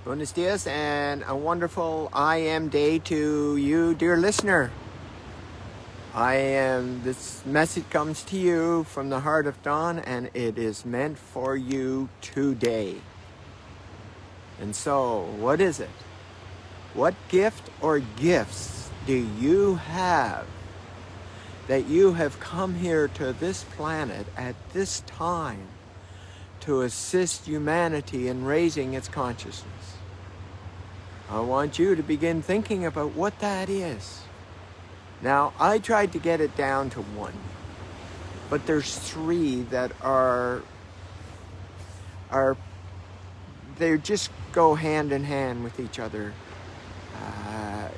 Buenos dias and a wonderful I am day to you, dear listener. This message comes to you from the heart of Don, and it is meant for you today. And so, what is it? What gift or gifts do you have that you have come here to this planet at this time to assist humanity in raising its consciousness? I want you to begin thinking about what that is. Now, I tried to get it down to one, but there's three that they just go hand in hand with each other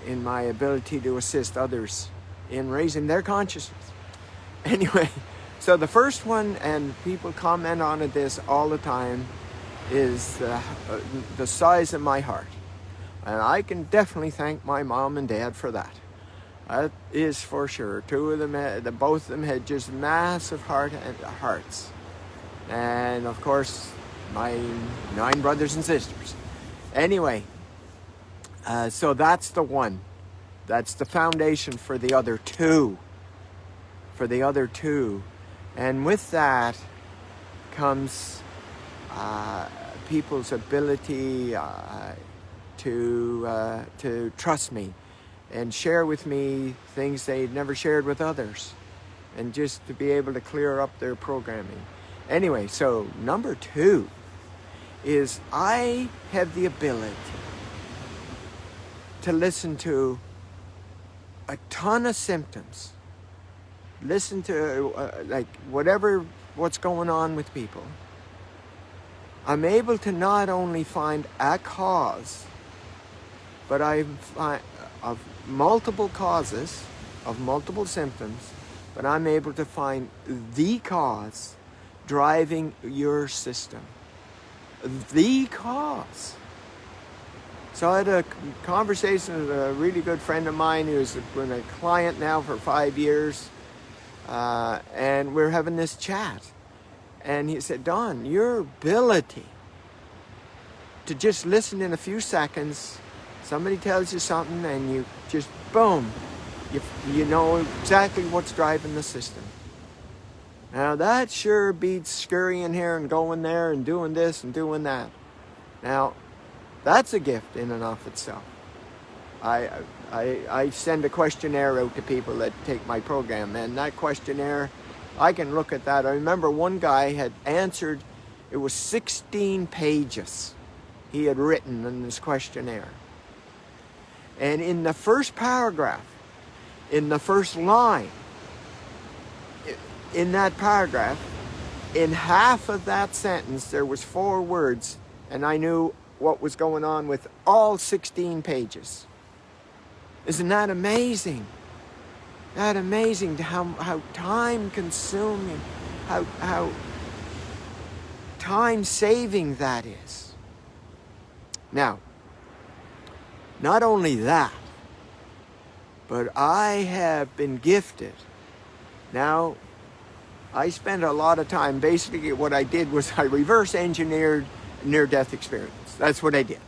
in my ability to assist others in raising their consciousness. Anyway, so the first one, and people comment on this all the time, is the size of my heart. And I can definitely thank my mom and dad for that. That is for sure. Both of them had just massive hearts. And of course, my 9 brothers and sisters. Anyway, so that's the one. That's the foundation for the other two. And with that comes people's ability to trust me and share with me things they'd never shared with others, and just to be able to clear up their programming. Anyway, so number 2 is I have the ability to listen to a ton of symptoms. Listen to what's going on with people. I'm able to not only find a cause, but of multiple causes, of multiple symptoms, but I'm able to find the cause driving your system. The cause. So I had a conversation with a really good friend of mine who's been a client now for 5 years, and we're having this chat. And he said, Don, your ability to just listen in a few seconds, somebody tells you something and you just, boom, you know exactly what's driving the system. Now that sure beats scurrying here and going there and doing this and doing that. Now, that's a gift in and of itself. I send a questionnaire out to people that take my program, and that questionnaire, I can look at that. I remember one guy had answered, it was 16 pages he had written in this questionnaire. And in the first paragraph, in the first line, in that paragraph, in half of that sentence, there was 4 words, and I knew what was going on with all 16 pages. Isn't that amazing? That amazing how time consuming, how time saving that is. Now, not only that, but I have been gifted. Now, I spent a lot of time, basically what I did was I reverse engineered near-death experience. That's what I did.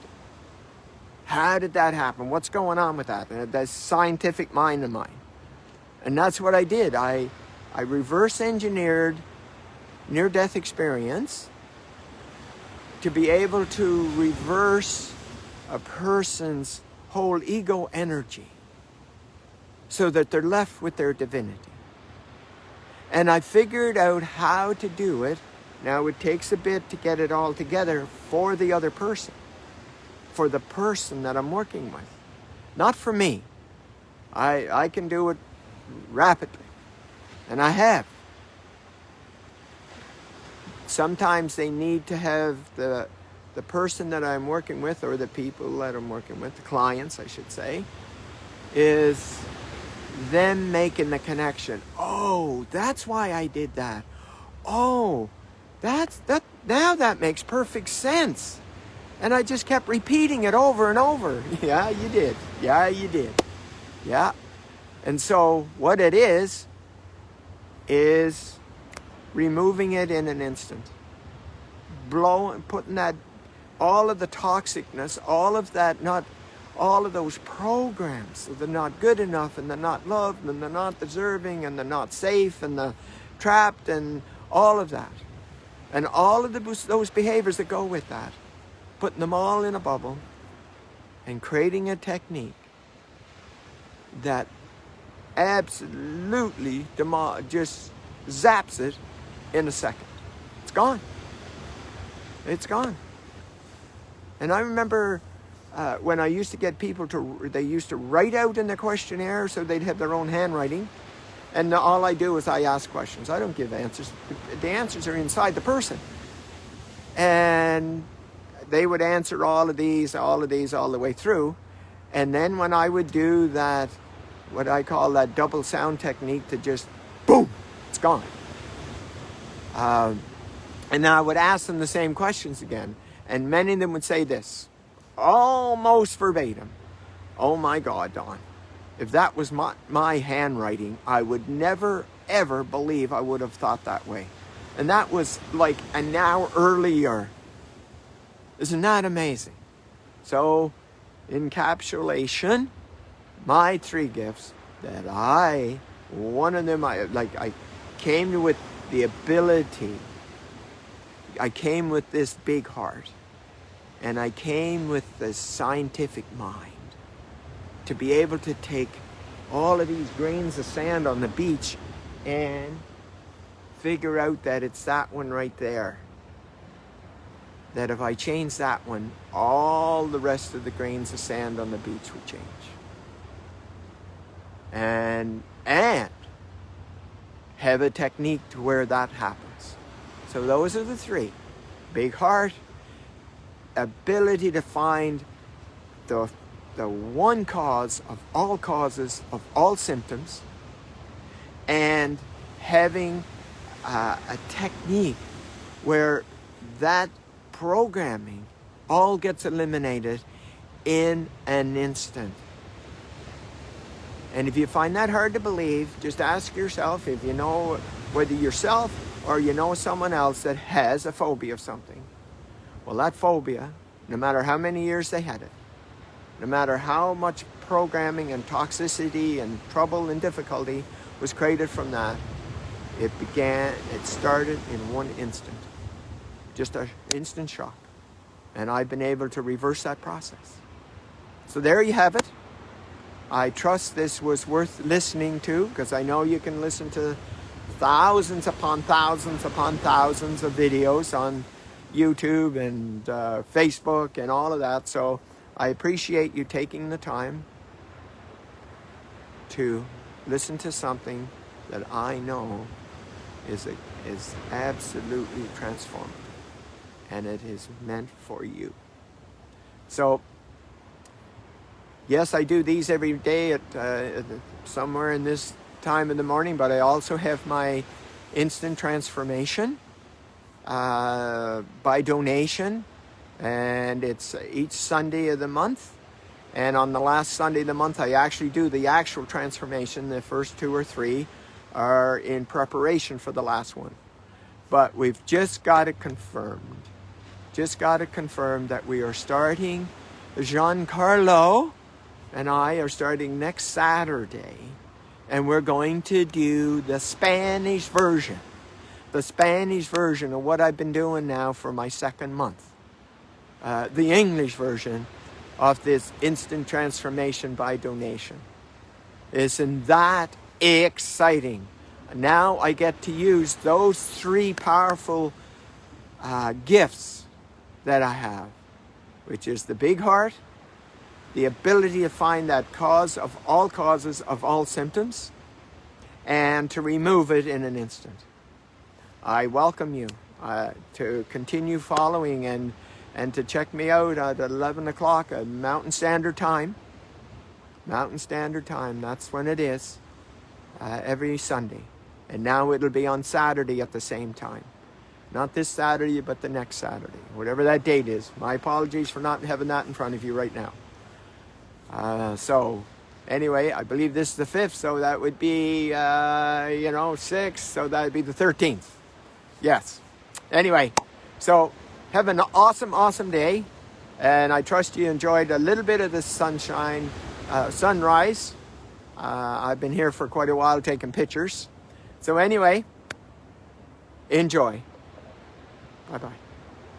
How did that happen? What's going on with that? That scientific mind of mine. And that's what I did. I reverse engineered near-death experience to be able to reverse a person's whole ego energy so that they're left with their divinity. And I figured out how to do it. Now it takes a bit to get it all together for the other person, for the person that I'm working with, not for me. I can do it rapidly, and I have. Sometimes they need to have the person that I'm working with, or the people that I'm working with, the clients I should say, is them making the connection. Oh, that's why I did that. Oh, that now that makes perfect sense. And I just kept repeating it over and over. Yeah, you did. Yeah, you did. Yeah. And so what it is removing it in an instant. Putting that all of the toxicness, all of that, not all of those programs, so they're not good enough, and they're not loved, and they're not deserving, and they're not safe, and they're trapped, and all of that. And all of those behaviors that go with that, putting them all in a bubble and creating a technique that absolutely just zaps it in a second. It's gone. It's gone. And I remember when I used to get people they used to write out in the questionnaire so they'd have their own handwriting. And all I do is I ask questions. I don't give answers. The answers are inside the person. And they would answer all of these all the way through. And then when I would do that, what I call that double sound technique, to just boom, it's gone. And then I would ask them the same questions again. And many of them would say this, almost verbatim. Oh my God, Don. If that was my handwriting, I would never, ever believe I would have thought that way. And that was like an hour earlier. Isn't that amazing? So, encapsulation, my 3 gifts that one of them, I came with the ability. I came with this big heart. And I came with this scientific mind. To be able to take all of these grains of sand on the beach and figure out that it's that one right there. That if I change that one, all the rest of the grains of sand on the beach would change. And have a technique to where that happens. So those are the 3. Big heart, ability to find the one cause of all causes of all symptoms, and having a technique where that programming all gets eliminated in an instant. And if you find that hard to believe, just ask yourself if you know whether yourself or you know someone else that has a phobia of something. Well, that phobia, no matter how many years they had it, no matter how much programming and toxicity and trouble and difficulty was created from that, it started in one instant. Just an instant shock. And I've been able to reverse that process. So there you have it. I trust this was worth listening to, because I know you can listen to thousands upon thousands upon thousands of videos on YouTube and Facebook and all of that. So I appreciate you taking the time to listen to something that I know is absolutely transformative, and it is meant for you. So, yes, I do these every day at somewhere in this time in the morning, but I also have my instant transformation by donation. And it's each Sunday of the month. And on the last Sunday of the month, I actually do the actual transformation. The first 2 or 3 are in preparation for the last one. But we've just got it confirmed. Just got it confirmed that we are starting. Giancarlo and I are starting next Saturday. And we're going to do the Spanish version. The Spanish version of what I've been doing now for my 2nd month. The English version of this instant transformation by donation. Isn't that exciting? Now I get to use those 3 powerful gifts that I have, which is the big heart, the ability to find that cause of all causes of all symptoms, and to remove it in an instant. I welcome you to continue following and to check me out at 11 o'clock at Mountain Standard Time. Mountain Standard Time, that's when it is, every Sunday. And now it'll be on Saturday at the same time. Not this Saturday, but the next Saturday, whatever that date is. My apologies for not having that in front of you right now. So, anyway, I believe this is the 5th, so that would be, 6th, so that would be the 13th. Yes. Anyway, so Have an awesome, awesome day. And I trust you enjoyed a little bit of the sunshine, sunrise. I've been here for quite a while taking pictures. So anyway, enjoy. Bye-bye.